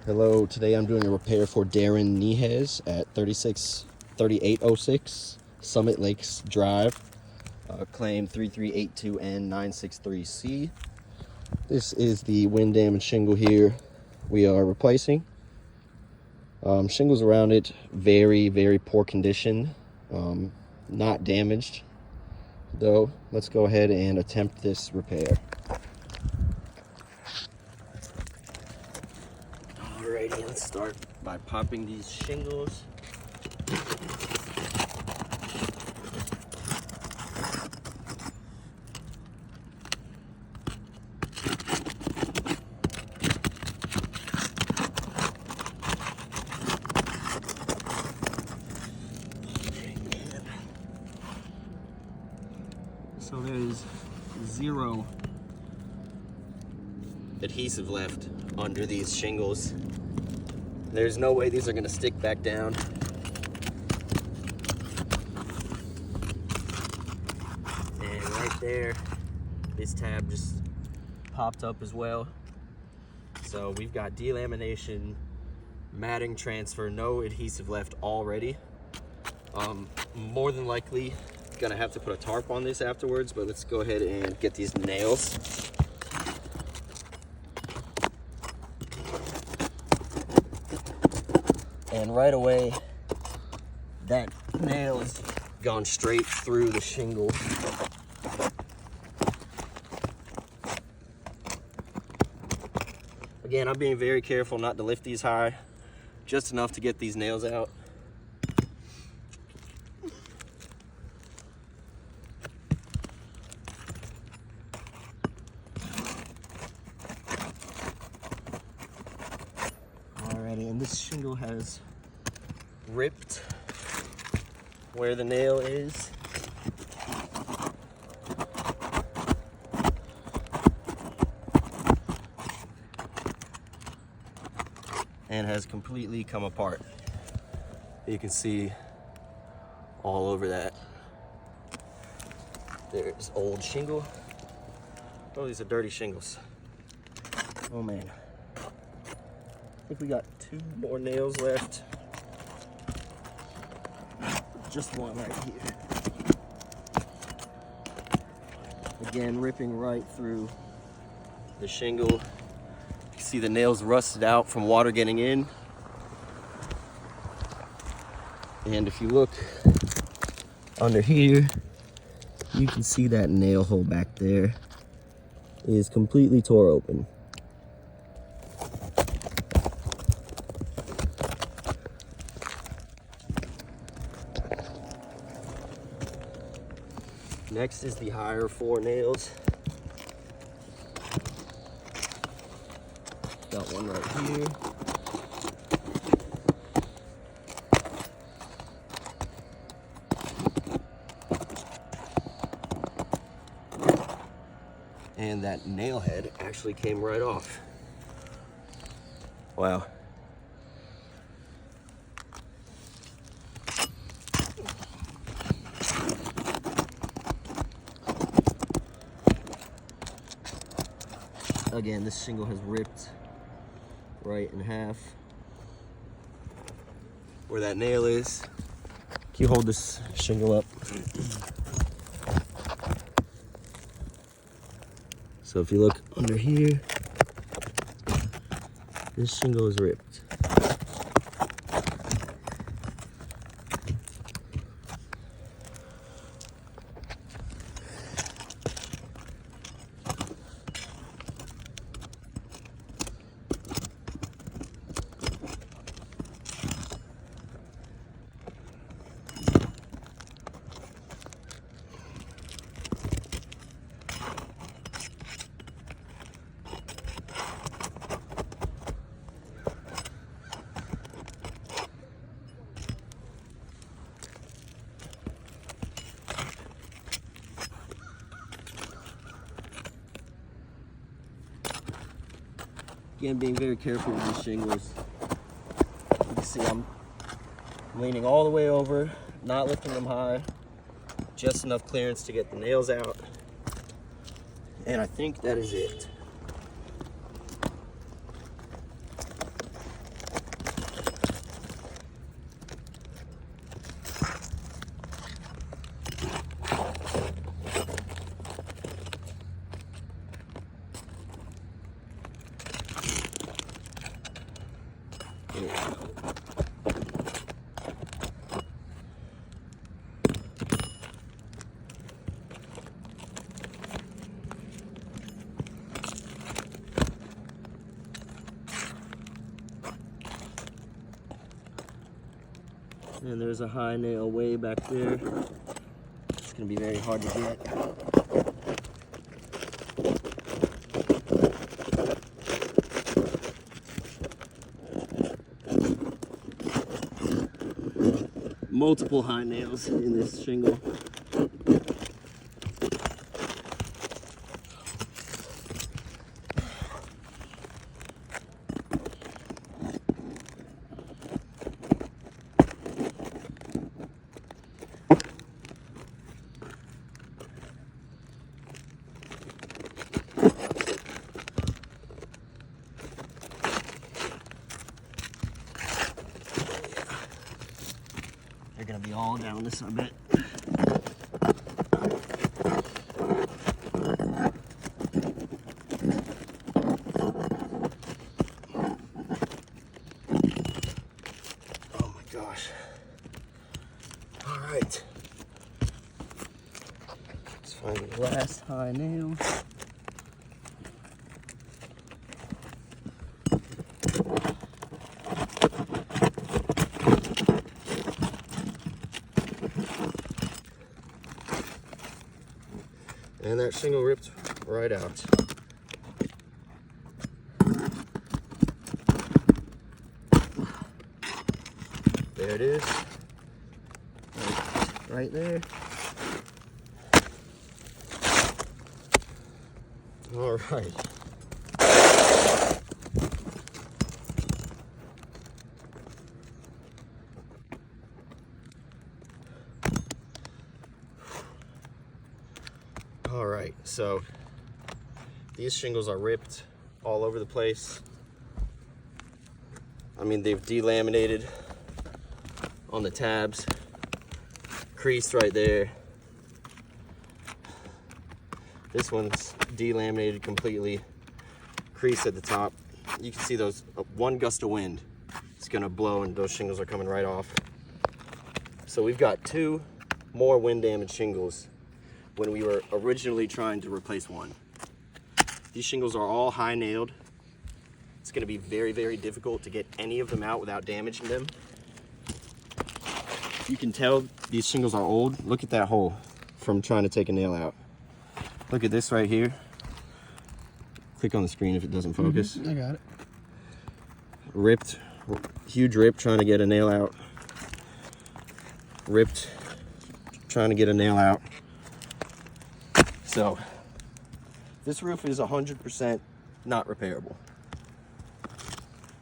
Hello, today I'm doing a repair for Darren Nehez at 3806 Summit Lakes Drive, claim 3382N963C. This is the wind damage shingle here we are replacing. Shingles around it, very poor condition, not damaged though. Let's go ahead and attempt this repair. Alrighty, let's start by popping these shingles. So there's zero adhesive left under these shingles. There's no way these are going to stick back down. And right there, this tab just popped up as well. So we've got delamination, matting transfer, no adhesive left already. More than likely gonna have to put a tarp on this afterwards, but let's go ahead and get these nails. And right away, that nail has gone straight through the shingle. Again, I'm being very careful not to lift these high, just enough to get these nails out. Alrighty, and this shingle has ripped where the nail is. And has completely come apart. You can see all over that. There's old shingle. Oh, these are dirty shingles. Oh man. I think we got 2 more nails left. Just one right here. Again, ripping right through the shingle. You see the nails rusted out from water getting in. And if you look under here, you can see that nail hole back there is completely tore open. Next is the higher 4 nails. Got one right here. And that nail head actually came right off. Wow. Again, this shingle has ripped right in half where that nail is. Can you hold this shingle up? So if you look under here, this shingle is ripped. Again, being very careful with these shingles. You can see I'm leaning all the way over, not lifting them high, just enough clearance to get the nails out. And I think that is it. And there's a high nail way back there. It's gonna be very hard to get. Multiple high nails in this shingle. They're gonna be all down this, I bet. Oh my gosh. All right. Let's find the last high nail. And that shingle ripped right out. There it is. Right there. All right. All right, so these shingles are ripped all over the place. I mean, they've delaminated on the tabs, creased right there. This one's delaminated completely, creased at the top. You can see those, one gust of wind, it's gonna blow and those shingles are coming right off. So we've got 2 more wind damaged shingles when we were originally trying to replace one. These shingles are all high nailed. It's gonna be very, very difficult to get any of them out without damaging them. You can tell these shingles are old. Look at that hole from trying to take a nail out. Look at this right here. Click on the screen if it doesn't focus. I got it. Ripped, huge rip trying to get a nail out. Ripped, trying to get a nail out. So, this roof is 100% not repairable.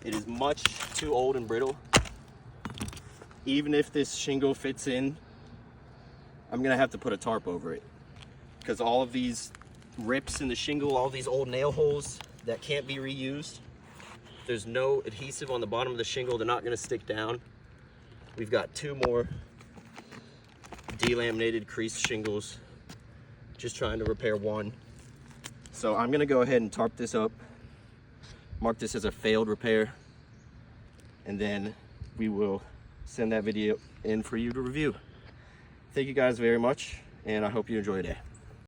It is much too old and brittle. Even if this shingle fits in, I'm gonna have to put a tarp over it. Because all of these rips in the shingle, all these old nail holes that can't be reused, there's no adhesive on the bottom of the shingle, they're not gonna stick down. We've got 2 more delaminated creased shingles, just trying to repair one. So I'm gonna go ahead and tarp this up, mark this as a failed repair, and then we will send that video in for you to review. Thank you guys very much, and I hope you enjoy your day.